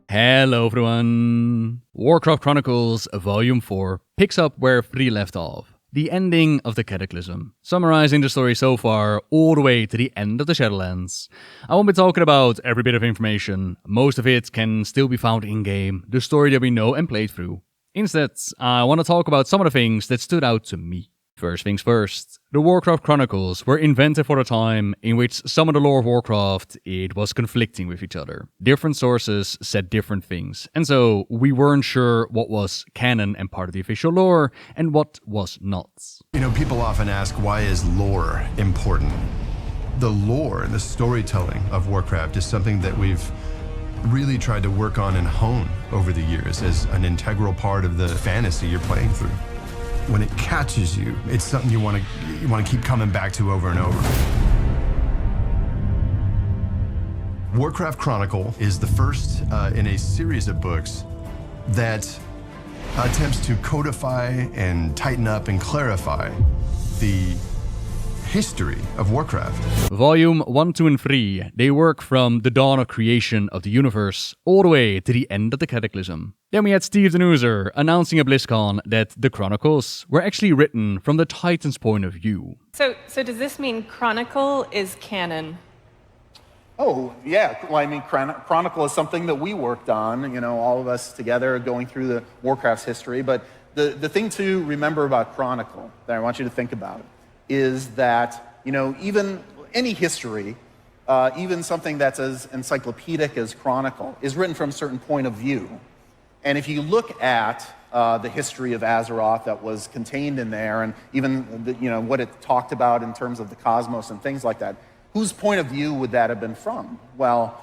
Hello everyone! Warcraft Chronicles Volume 4 picks up where 3 left off. The ending of the Cataclysm, summarizing the story so far all the way to the end of the Shadowlands. I won't be talking about every bit of information, most of it can still be found in-game, the story that we know and played through. Instead, I want to talk about some of the things that stood out to me. First things first, the Warcraft Chronicles were invented for a time in which some of the lore of Warcraft, it was conflicting with each other. Different sources said different things, and so we weren't sure what was canon and part of the official lore, and what was not. You know, people often ask, why is lore important? The lore, the storytelling of Warcraft is something that we've really tried to work on and hone over the years as an integral part of the fantasy you're playing through. When it catches you, it's something you want to keep coming back to over and over. Warcraft Chronicle is the first in a series of books that attempts to codify and tighten up and clarify the history of Warcraft. Volume 1, 2, and 3, they work from the dawn of creation of the universe all the way to the end of the Cataclysm. Then we had Steve the Noozer announcing at BlizzCon that the Chronicles were actually written from the Titan's point of view. So does this mean Chronicle is canon? Oh, yeah. Well, I mean, Chronicle is something that we worked on, you know, all of us together going through the Warcraft's history. But the thing to remember about Chronicle that I want you to think about is that, you know, even any history, even something that's as encyclopedic as Chronicle, is written from a certain point of view. And if you look at the history of Azeroth that was contained in there, and even the, you know, what it talked about in terms of the cosmos and things like that, whose point of view would that have been from? Well,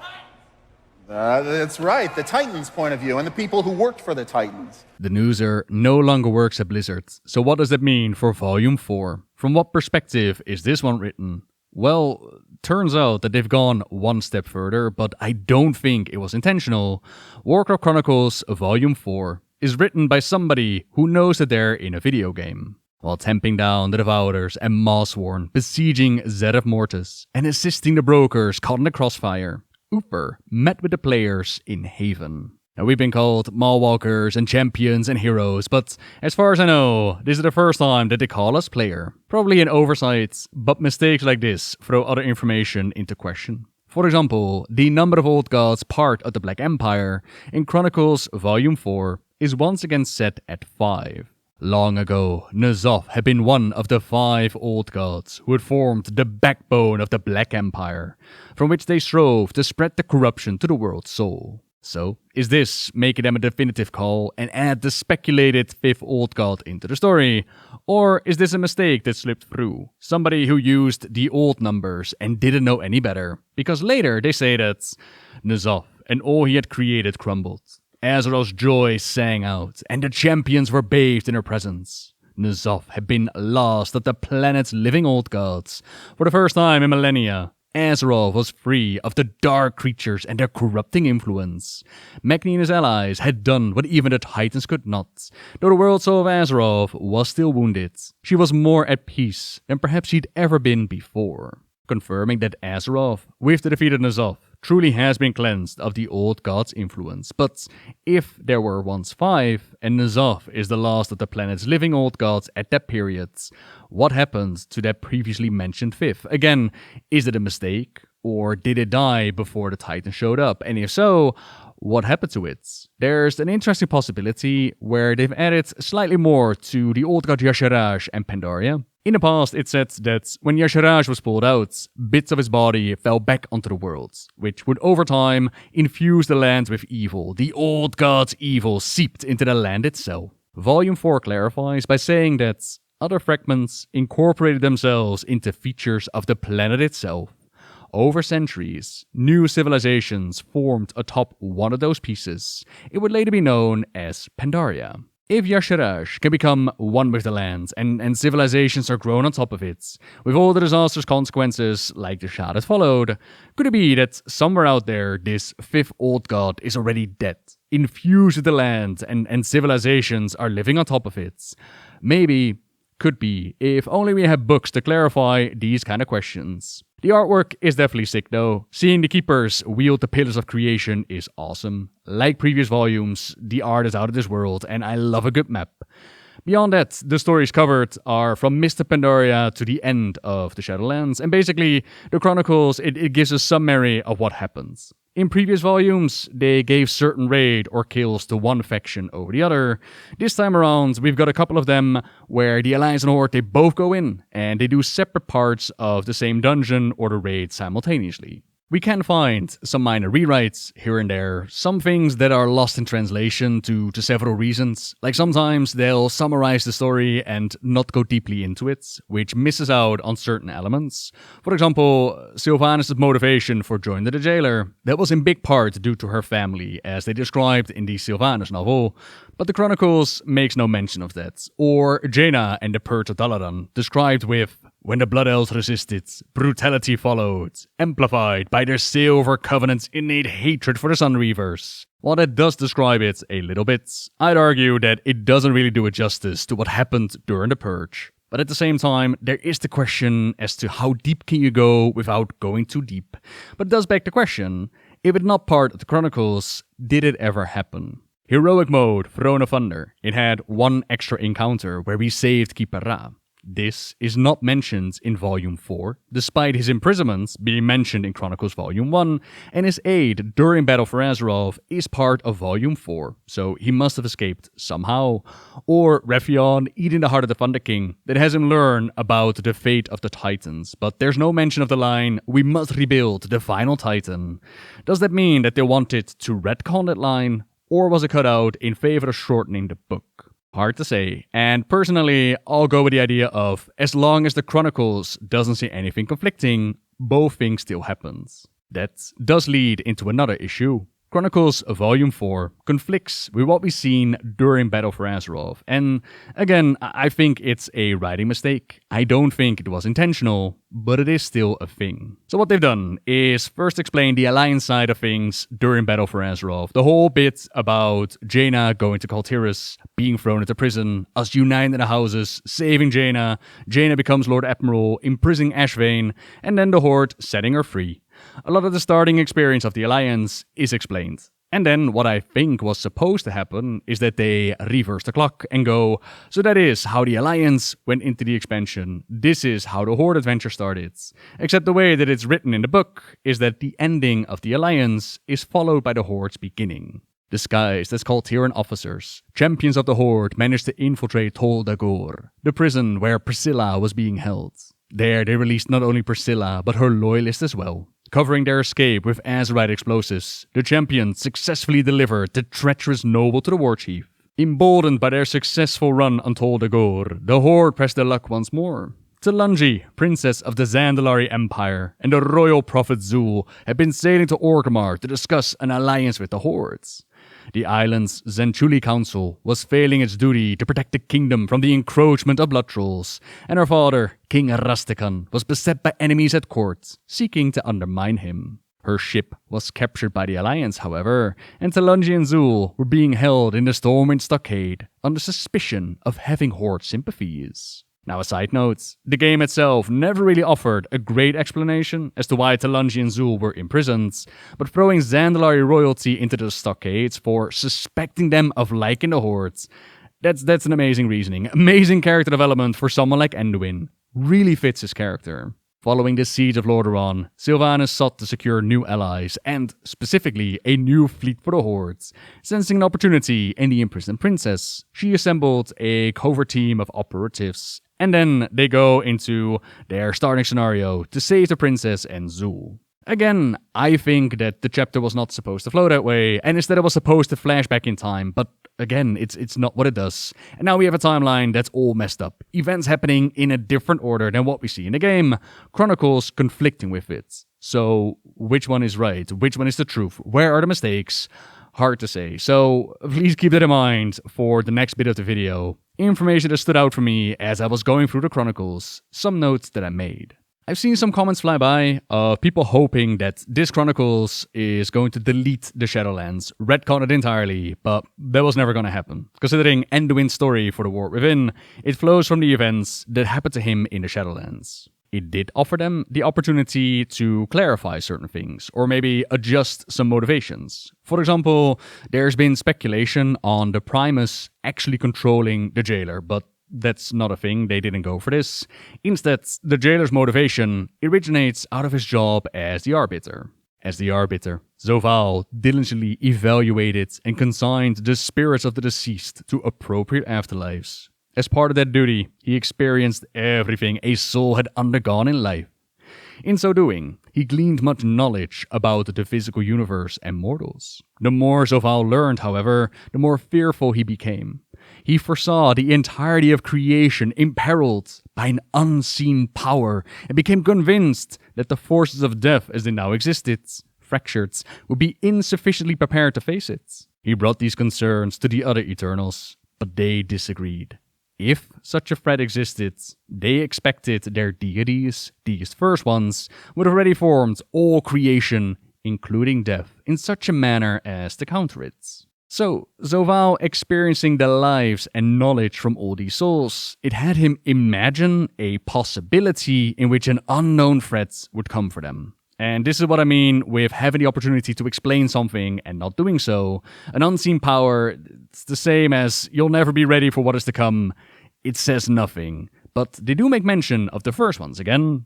that's right, the Titans' point of view, and the people who worked for the Titans. The Noozer no longer works at Blizzard, so what does that mean for Volume 4? From what perspective is this one written? Well, turns out that they've gone one step further, but I don't think it was intentional. Warcraft Chronicles Volume 4 is written by somebody who knows that they're in a video game. While tamping down the Devourers and Mawsworn, besieging Zed Mortis, and assisting the brokers caught in the crossfire, Ooper met with the players in Haven. Now, we've been called Mawwalkers and champions and heroes, but as far as I know, this is the first time that they call us player. Probably an oversight, but mistakes like this throw other information into question. For example, the number of old gods part of the Black Empire in Chronicles Volume 4 is once again set at 5. Long ago, N'Zoth had been one of the 5 old gods who had formed the backbone of the Black Empire, from which they strove to spread the corruption to the world's soul. So, is this making them a definitive call and add the speculated 5th old god into the story? Or is this a mistake that slipped through? Somebody who used the old numbers and didn't know any better? Because later they say that N'Zoth and all he had created crumbled. Azeroth's joy sang out, and the champions were bathed in her presence. N'Zoth had been last of the planet's living old gods. For the first time in millennia, Azeroth was free of the dark creatures and their corrupting influence. Magni and his allies had done what even the Titans could not. Though the world soul of Azeroth was still wounded, she was more at peace than perhaps she'd ever been before. Confirming that Azeroth, with the defeated N'Zoth, truly has been cleansed of the old god's influence. But if there were once 5, and N'Zoth is the last of the planet's living old gods at that period, what happened to that previously mentioned 5th? Again, is it a mistake? Or did it die before the Titan showed up? And if so, what happened to it? There's an interesting possibility where they've added slightly more to the old god Y'Shaarj and Pandaria. In the past, it said that when Y'Shaarj was pulled out, bits of his body fell back onto the world, which would over time infuse the land with evil. The old god's evil seeped into the land itself. Volume 4 clarifies by saying that other fragments incorporated themselves into features of the planet itself. Over centuries, new civilizations formed atop one of those pieces. It would later be known as Pandaria. If Y'Shaarj can become one with the land, and civilizations are grown on top of it, with all the disastrous consequences like the Shad that followed, could it be that somewhere out there this 5th old god is already dead, infused with the land, and civilizations are living on top of it? Maybe Could be, if only we had books to clarify these kind of questions. The artwork is definitely sick though. Seeing the Keepers wield the Pillars of Creation is awesome. Like previous volumes, the art is out of this world, and I love a good map. Beyond that, the stories covered are from Mist of Pandaria to the end of the Shadowlands, and basically, the Chronicles, it gives a summary of what happens. In previous volumes, they gave certain raid or kills to one faction over the other. This time around, we've got a couple of them where the Alliance and Horde, they both go in, and they do separate parts of the same dungeon or the raid simultaneously. We can find some minor rewrites here and there, some things that are lost in translation due to several reasons. Like sometimes they'll summarize the story and not go deeply into it, which misses out on certain elements. For example, Sylvanas' motivation for joining the Jailer, that was in big part due to her family, as they described in the Sylvanas novel, but the Chronicles makes no mention of that. Or Jaina and the Purge of Dalaran, described with, "When the Blood Elves resisted, brutality followed, amplified by their Silver Covenant's innate hatred for the Sunreavers." While that does describe it a little bit, I'd argue that it doesn't really do it justice to what happened during the Purge. But at the same time, there is the question as to how deep can you go without going too deep. But it does beg the question, if it's not part of the Chronicles, did it ever happen? Heroic mode, Throne of Thunder. It had one extra encounter where we saved Keeper Ra. This is not mentioned in Volume 4, despite his imprisonment being mentioned in Chronicles Volume 1, and his aid during Battle for Azeroth is part of Volume 4, so he must have escaped somehow. Or Rephion eating the heart of the Thunder King, that has him learn about the fate of the Titans, but there's no mention of the line, "We must rebuild the final Titan." Does that mean that they wanted to retcon that line, or was it cut out in favor of shortening the book? Hard to say, and personally, I'll go with the idea of, as long as the Chronicles doesn't say anything conflicting, both things still happens. That does lead into another issue. Chronicles Volume 4 conflicts with what we've seen during Battle for Azeroth, and again, I think it's a writing mistake. I don't think it was intentional, but it is still a thing. So what they've done is first explain the Alliance side of things during Battle for Azeroth, the whole bit about Jaina going to Kul Tiras, being thrown into prison, us uniting the houses, saving Jaina, Jaina becomes Lord Admiral, imprisoning Ashvane, and then the Horde setting her free. A lot of the starting experience of the Alliance is explained. And then what I think was supposed to happen is that they reverse the clock and go, so that is how the Alliance went into the expansion. This is how the Horde adventure started. Except the way that it's written in the book is that the ending of the Alliance is followed by the Horde's beginning. Disguised as Kultiran officers, champions of the Horde managed to infiltrate Tol Dagor, the prison where Priscilla was being held. There they released not only Priscilla, but her loyalists as well. Covering their escape with Azerite explosives, the champions successfully delivered the treacherous noble to the war chief. Emboldened by their successful run on Tol Dagor, the Horde pressed their luck once more. Talungi, princess of the Zandalari Empire, and the royal prophet Zul had been sailing to Orgrimmar to discuss an alliance with the Hordes. The island's Zenchuli Council was failing its duty to protect the kingdom from the encroachment of blood trolls, and her father, King Rastakhan, was beset by enemies at court, seeking to undermine him. Her ship was captured by the Alliance, however, and Talungi and Zul were being held in the Stormwind Stockade under suspicion of having Horde sympathies. Now a side note, the game itself never really offered a great explanation as to why Talungi and Zul were imprisoned, but throwing Zandalari royalty into the stockades for suspecting them of liking the Hordes, that's an amazing reasoning. Amazing character development for someone like Anduin. Really fits his character. Following the siege of Lordaeron, Sylvanas sought to secure new allies and, specifically, a new fleet for the Hordes. Sensing an opportunity in the imprisoned princess, she assembled a covert team of operatives, and then they go into their starting scenario to save the princess and Zul. Again, I think that the chapter was not supposed to flow that way, and instead it was supposed to flash back in time, but again, it's not what it does. And now we have a timeline that's all messed up. Events happening in a different order than what we see in the game. Chronicles conflicting with it. So, which one is right? Which one is the truth? Where are the mistakes? Hard to say. So, please keep that in mind for the next bit of the video. Information that stood out for me as I was going through the Chronicles. Some notes that I made. I've seen some comments fly by of people hoping that this Chronicles is going to delete the Shadowlands, retcon it entirely, but that was never going to happen. Considering Anduin's story for the War Within, it flows from the events that happened to him in the Shadowlands. It did offer them the opportunity to clarify certain things, or maybe adjust some motivations. For example, there's been speculation on the Primus actually controlling the jailer, but that's not a thing, they didn't go for this. Instead, the jailer's motivation originates out of his job as the Arbiter. As the Arbiter, Zovaal diligently evaluated and consigned the spirits of the deceased to appropriate afterlives. As part of that duty, he experienced everything a soul had undergone in life. In so doing, he gleaned much knowledge about the physical universe and mortals. The more Zovaal learned, however, the more fearful he became. He foresaw the entirety of creation imperiled by an unseen power and became convinced that the forces of death as they now existed, fractured, would be insufficiently prepared to face it. He brought these concerns to the other Eternals, but they disagreed. If such a threat existed, they expected their deities, these first ones, would have already formed all creation, including death, in such a manner as to counter it. So, Zovaal experiencing the lives and knowledge from all these souls, it had him imagine a possibility in which an unknown threat would come for them. And this is what I mean with having the opportunity to explain something and not doing so. An unseen power, it's the same as you'll never be ready for what is to come. It says nothing. But they do make mention of the first ones again.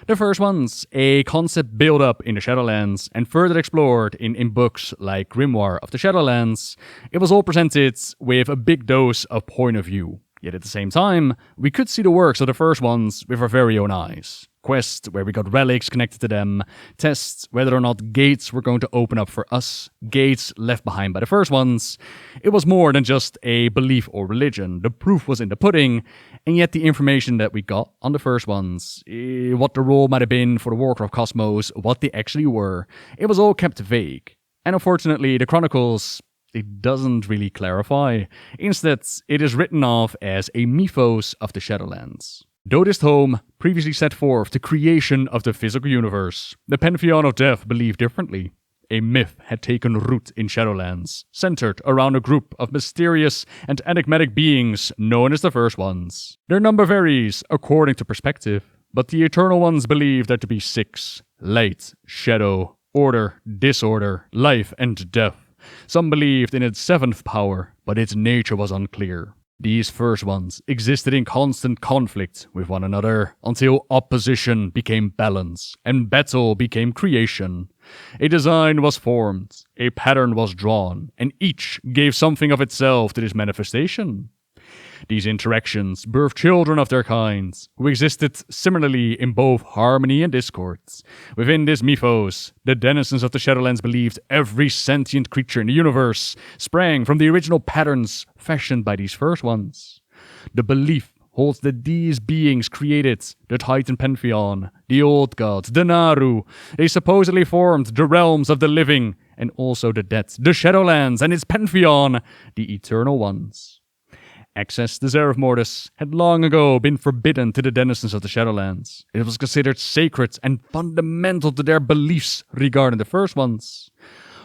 The first ones, a concept built up in the Shadowlands and further explored in books like Grimoire of the Shadowlands. It was all presented with a big dose of point of view. Yet at the same time, we could see the works of the first ones with our very own eyes. Quests where we got relics connected to them, tests whether or not gates were going to open up for us, gates left behind by the first ones. It was more than just a belief or religion. The proof was in the pudding, and yet the information that we got on the first ones, what the role might have been for the Warcraft cosmos, what they actually were, it was all kept vague. And unfortunately, the Chronicles, it doesn't really clarify. Instead, it is written off as a mythos of the Shadowlands. Though this tome previously set forth the creation of the physical universe, the Pantheon of Death believed differently. A myth had taken root in Shadowlands, centered around a group of mysterious and enigmatic beings known as the First Ones. Their number varies according to perspective, but the Eternal Ones believe there to be 6: light, shadow, order, disorder, life, and death. Some believed in its 7th power, but its nature was unclear. These first ones existed in constant conflict with one another until opposition became balance and battle became creation. A design was formed, a pattern was drawn, and each gave something of itself to this manifestation. These interactions birthed children of their kinds, who existed similarly in both harmony and discord. Within this mythos, the denizens of the Shadowlands believed every sentient creature in the universe sprang from the original patterns fashioned by these first ones. The belief holds that these beings created the Titan Pantheon, the Old Gods, the Naru. They supposedly formed the realms of the living and also the dead, the Shadowlands and its Pantheon, the Eternal Ones. Access to Zereth Mortis had long ago been forbidden to the denizens of the Shadowlands. It was considered sacred and fundamental to their beliefs regarding the First Ones.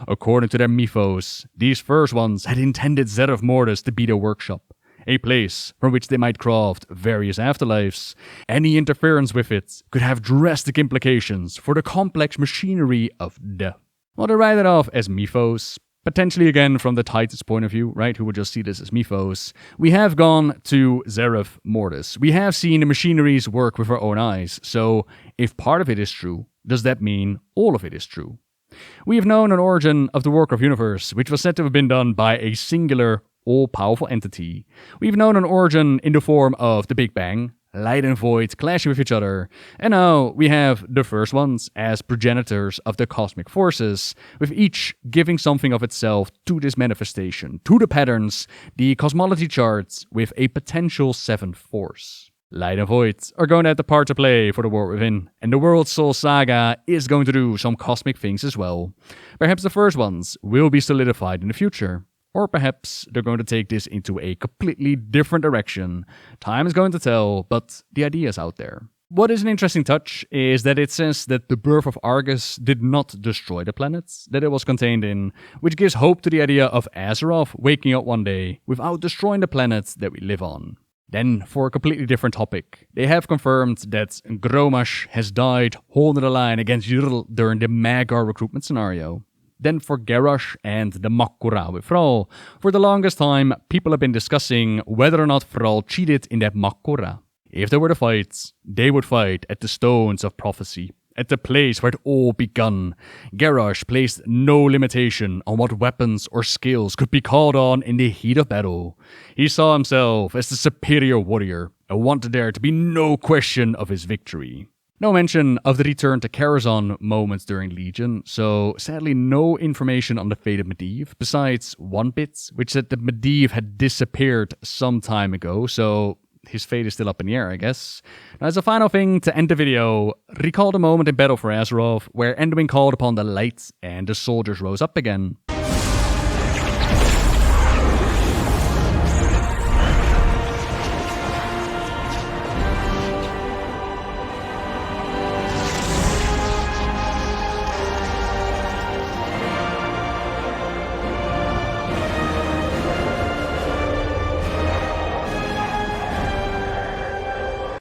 According to their mythos, these First Ones had intended Zereth Mortis to be their workshop, a place from which they might craft various afterlives. Any interference with it could have drastic implications for the complex machinery of death. While they write it off as mythos, potentially again from the Titan's point of view, right, who would just see this as mythos, we have gone to Zereth Mortis. We have seen the machineries work with our own eyes, so if part of it is true, does that mean all of it is true? We have known an origin of the Warcraft universe, which was said to have been done by a singular, all-powerful entity. We've known an origin in the form of the Big Bang, light and void clashing with each other, and now we have the First Ones as progenitors of the cosmic forces, with each giving something of itself to this manifestation, to the patterns, the cosmology charts, with a potential 7th force. Light and void are going to have the part to play for the War Within, and the World Soul Saga is going to do some cosmic things as well. Perhaps the First Ones will be solidified in the future. Or perhaps they're going to take this into a completely different direction. Time is going to tell, but the idea is out there. What is an interesting touch is that it says that the birth of Argus did not destroy the planets that it was contained in, which gives hope to the idea of Azeroth waking up one day without destroying the planets that we live on. Then, for a completely different topic, they have confirmed that Grommash has died holding the line against Yrl during the Magar recruitment scenario. Then for Garrosh and the Mak'gora with Thrall, for the longest time people have been discussing whether or not Thrall cheated in that Mak'gora. If there were to fight, they would fight at the Stones of Prophecy, at the place where it all begun. Garrosh placed no limitation on what weapons or skills could be called on in the heat of battle. He saw himself as the superior warrior, and wanted there to be no question of his victory. No mention of the return to Karazhan moments during Legion, so sadly no information on the fate of Medivh, besides one bit, which said that Medivh had disappeared some time ago, so his fate is still up in the air, I guess. Now, as a final thing to end the video, recall the moment in Battle for Azeroth where Anduin called upon the light and the soldiers rose up again.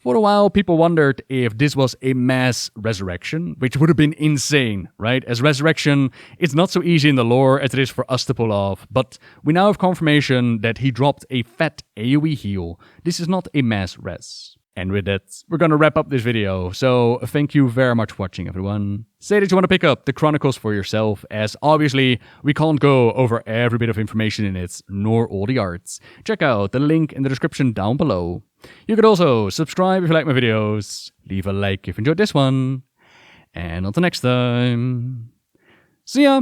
For a while, people wondered if this was a mass resurrection, which would have been insane, right? As resurrection, it's not so easy in the lore as it is for us to pull off, but we now have confirmation that he dropped a fat AoE heal. This is not a mass res. And with that, we're gonna wrap up this video, so thank you very much for watching, everyone. Say that you want to pick up the Chronicles for yourself, as obviously we can't go over every bit of information in it, nor all the arts. Check out the link in the description down below. You could also subscribe if you like my videos, leave a like if you enjoyed this one, and until next time, see ya!